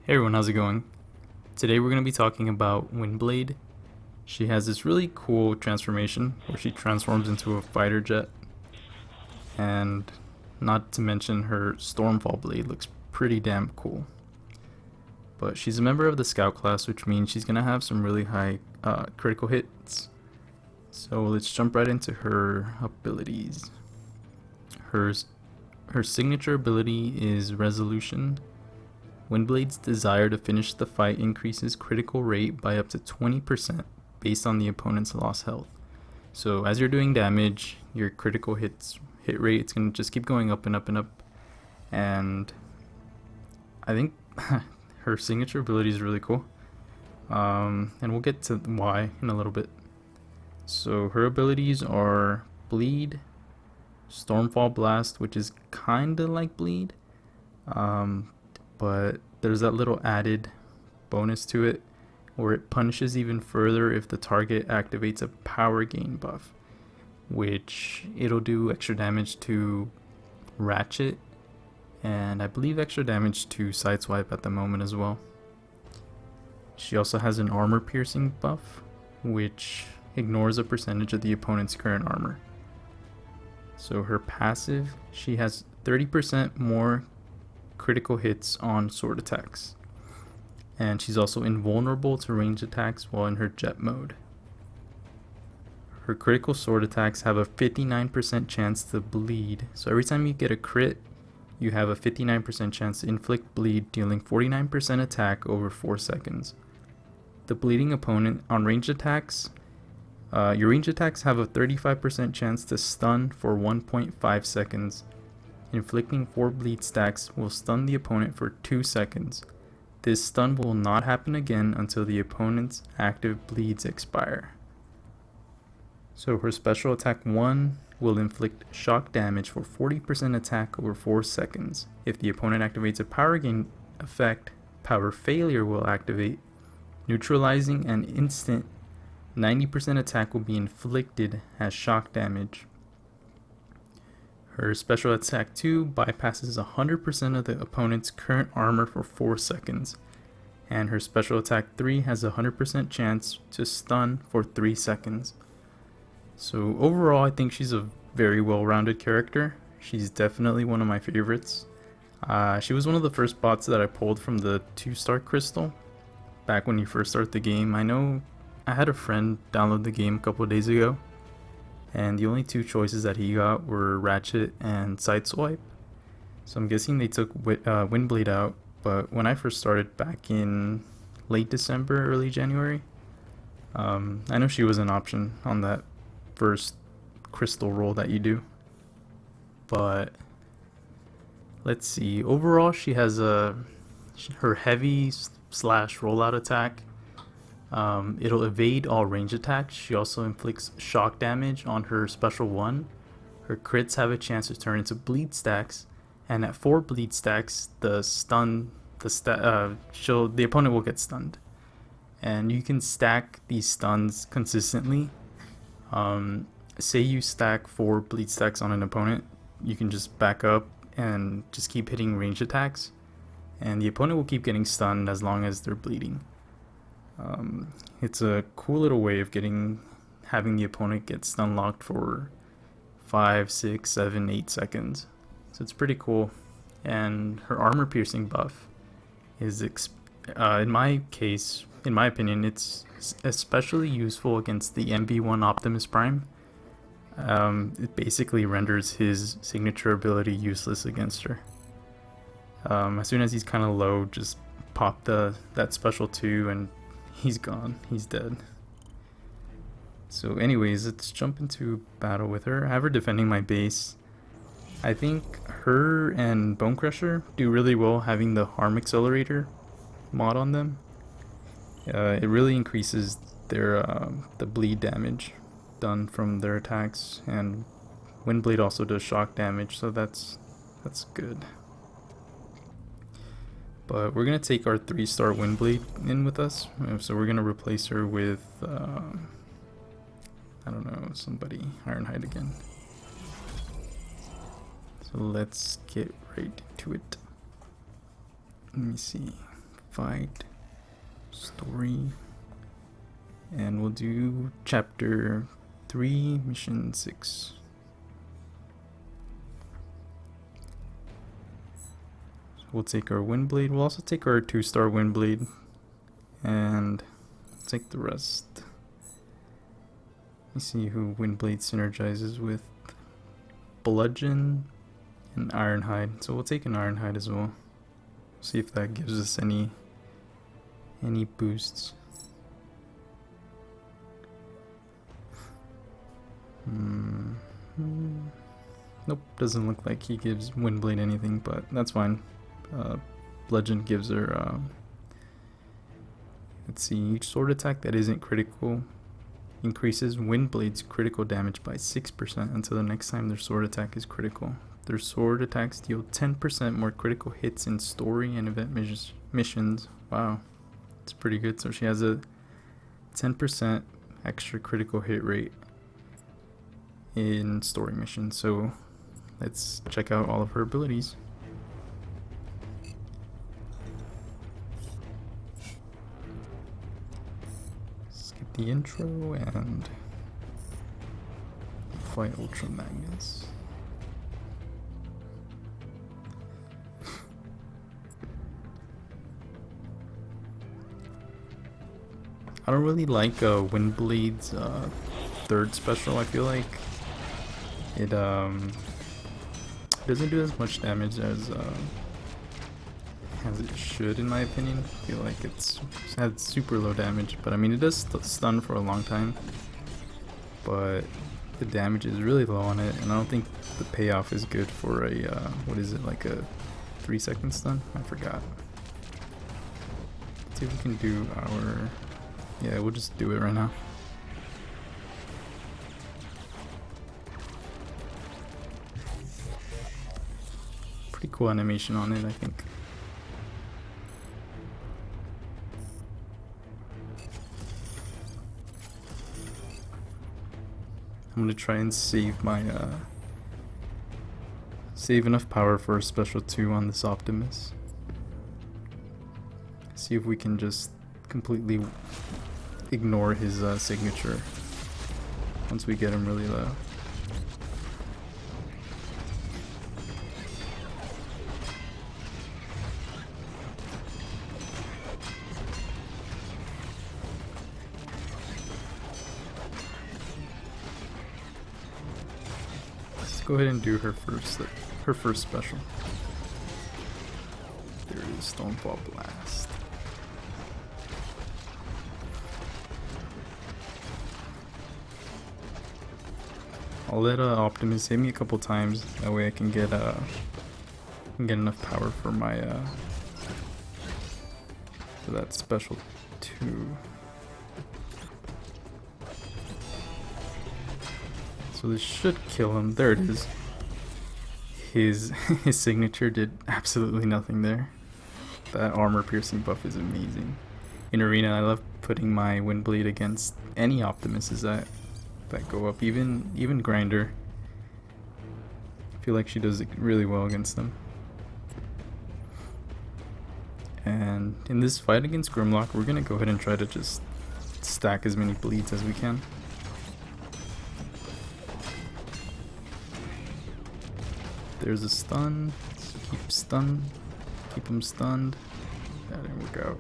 Hey everyone, how's it going? Today we're going to be talking about Windblade. She has this really cool transformation where she transforms into a fighter jet, and not to mention her Stormfall blade looks pretty damn cool. But she's a member of the Scout class, which means she's going to have some really high critical hits. So let's jump right into her abilities. Her, her signature ability is Resolution. Windblade's desire to finish the fight increases critical rate by up to 20% based on the opponent's lost health. So as you're doing damage, your critical hit rate, it's going to just keep going up and up and up. And I think her signature ability is really cool. And we'll get to why in a little bit. So her abilities are Bleed, Stormfall Blast, which is kind of like Bleed. But there's that little added bonus to it where it punishes even further if the target activates a power gain buff, which it'll do extra damage to Ratchet and I believe extra damage to Sideswipe at the moment as well. She also has an armor piercing buff, which ignores a percentage of the opponent's current armor. So her passive, she has 30% more critical hits on sword attacks, and she's also invulnerable to ranged attacks while in her jet mode. Her critical sword attacks have a 59% chance to bleed, so every time you get a crit you have a 59% chance to inflict bleed, dealing 49% attack over 4 seconds. The bleeding opponent on ranged attacks, your ranged attacks have a 35% chance to stun for 1.5 seconds. Inflicting 4 bleed stacks will stun the opponent for 2 seconds. This stun will not happen again until the opponent's active bleeds expire. So her special attack 1 will inflict shock damage for 40% attack over 4 seconds. If the opponent activates a power gain effect, power failure will activate, neutralizing an instant 90% attack will be inflicted as shock damage. Her special attack 2 bypasses 100% of the opponent's current armor for 4 seconds. And her special attack 3 has a 100% chance to stun for 3 seconds. So overall, I think she's a very well-rounded character. She's definitely one of my favorites. She was one of the first bots that I pulled from the 2-star crystal back when you first start the game. I know I had a friend download the game a couple of days ago, and the only 2 choices that he got were Ratchet and Sideswipe. So I'm guessing they took Windblade out, but when I first started back in late December, early January, I know she was an option on that first crystal roll that you do. But let's see, overall she has her heavy slash rollout attack. It'll evade all range attacks. She also inflicts shock damage on her special 1. Her crits have a chance to turn into bleed stacks, and at 4 bleed stacks, the opponent will get stunned. And you can stack these stuns consistently. Say you stack 4 bleed stacks on an opponent, you can just back up and just keep hitting range attacks, and the opponent will keep getting stunned as long as they're bleeding. It's a cool little way of having the opponent get stun locked for 5, 6, 7, 8 seconds. So it's pretty cool. And her armor piercing buff is, in my opinion, it's especially useful against the MV1 Optimus Prime. It basically renders his signature ability useless against her. As soon as he's kind of low, just pop that special 2 and he's gone. He's dead. So anyways, let's jump into battle with her. I have her defending my base. I think her and Bone Crusher do really well having the harm accelerator mod on them. It really increases their the bleed damage done from their attacks, and Windblade also does shock damage, so that's good. But we're gonna take our 3-star Windblade in with us, so we're gonna replace her with I don't know, somebody Ironhide again. So let's get right to it. Let me see. fight, story, and we'll do chapter 3, mission 6. So we'll take our Windblade. We'll also take our 2-star Windblade and take the rest. Let's see who Windblade synergizes with. Bludgeon and Ironhide. So we'll take an Ironhide as well. See if that gives us any boosts. Nope, doesn't look like he gives Windblade anything, but that's fine. Bludgeon gives her, let's see, each sword attack that isn't critical increases Windblade's critical damage by 6% until the next time their sword attack is critical. Their sword attacks deal 10% more critical hits in story and event missions. Wow, it's pretty good. So she has a 10% extra critical hit rate in story missions. So let's check out all of her abilities. Skip the intro and fight Ultra Magnus. I don't really like Windblade's third special. I feel like it doesn't do as much damage as it should, in my opinion. I feel like it's had super low damage, but I mean it does stun for a long time, but the damage is really low on it, and I don't think the payoff is good for a what is it, like a 3-second stun? I forgot. Let's see if we can do our, yeah, we'll just do it right now. Pretty cool animation on it, I think. I'm gonna try and save my save enough power for a special 2 on this Optimus. See if we can just completely ignore his signature once we get him really low. Let's go ahead and do her first special. There it is, Stonefall Blast. I'll let Optimus hit me a couple times. That way I can get enough power for my for that special 2. So this should kill him. There it is. His signature did absolutely nothing there. That armor piercing buff is amazing. In arena, I love putting my Windblade against any Optimuses that go up, even Grinder. I feel like she does it really well against them. And in this fight against Grimlock, we're gonna go ahead and try to just stack as many bleeds as we can. There's a stun. Keep him stunned. That didn't work out.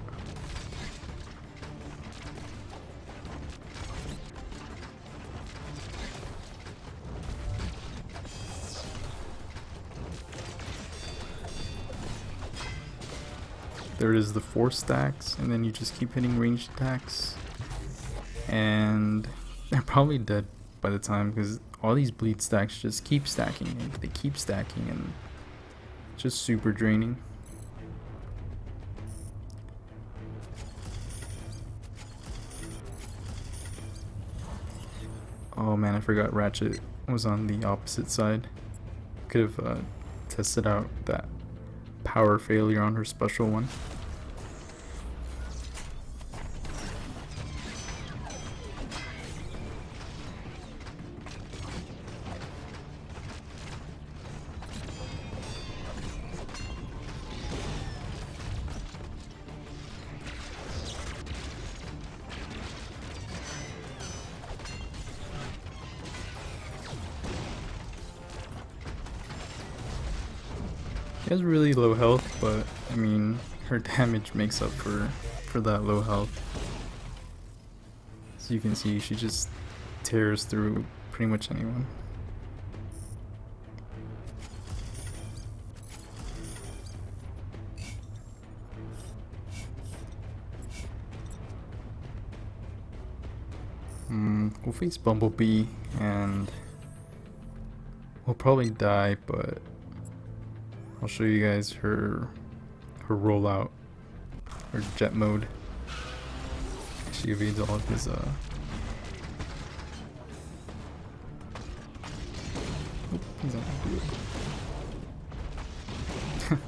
There is the 4 stacks, and then you just keep hitting ranged attacks, and they're probably dead by the time, because all these bleed stacks just keep stacking, and they keep stacking, and it's just super draining. Oh man, I forgot Ratchet was on the opposite side. Could have tested out that power failure on her special one. She has really low health, but I mean, her damage makes up for that low health. As you can see, she just tears through pretty much anyone. We'll face Bumblebee and we'll probably die, but I'll show you guys her rollout, her jet mode. She evades all of his Oop, he's not gonna do it.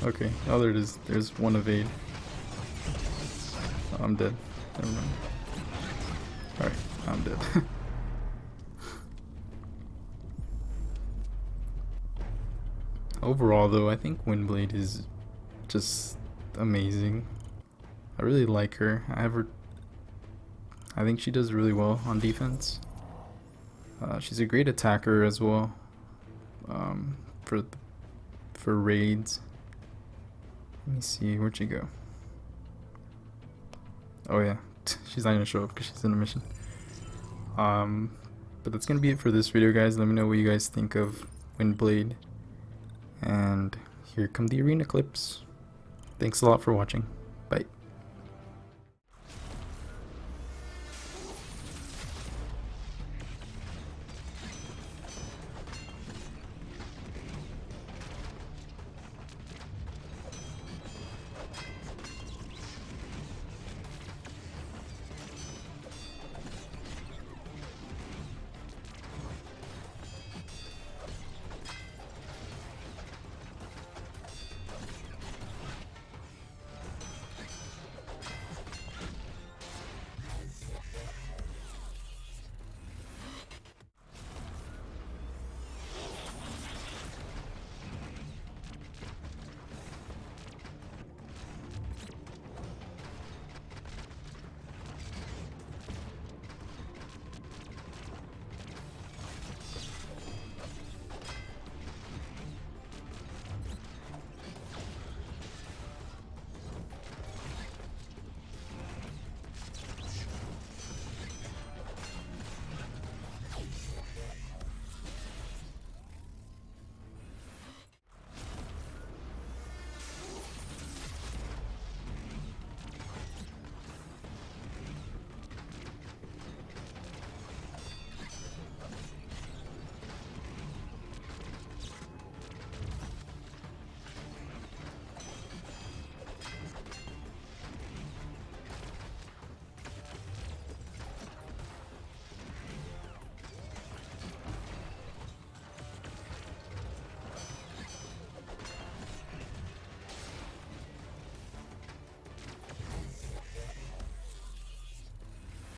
Okay, oh there it is. There's one evade. Oh, I'm dead. Never mind. Alright, I'm dead. Overall though, I think Windblade is just amazing. I really like her. I think she does really well on defense. She's a great attacker as well. For raids. Let me see, where'd she go? Oh yeah, she's not gonna show up because she's in a mission. But that's gonna be it for this video, guys. Let me know what you guys think of Windblade. And here come the arena clips. Thanks a lot for watching.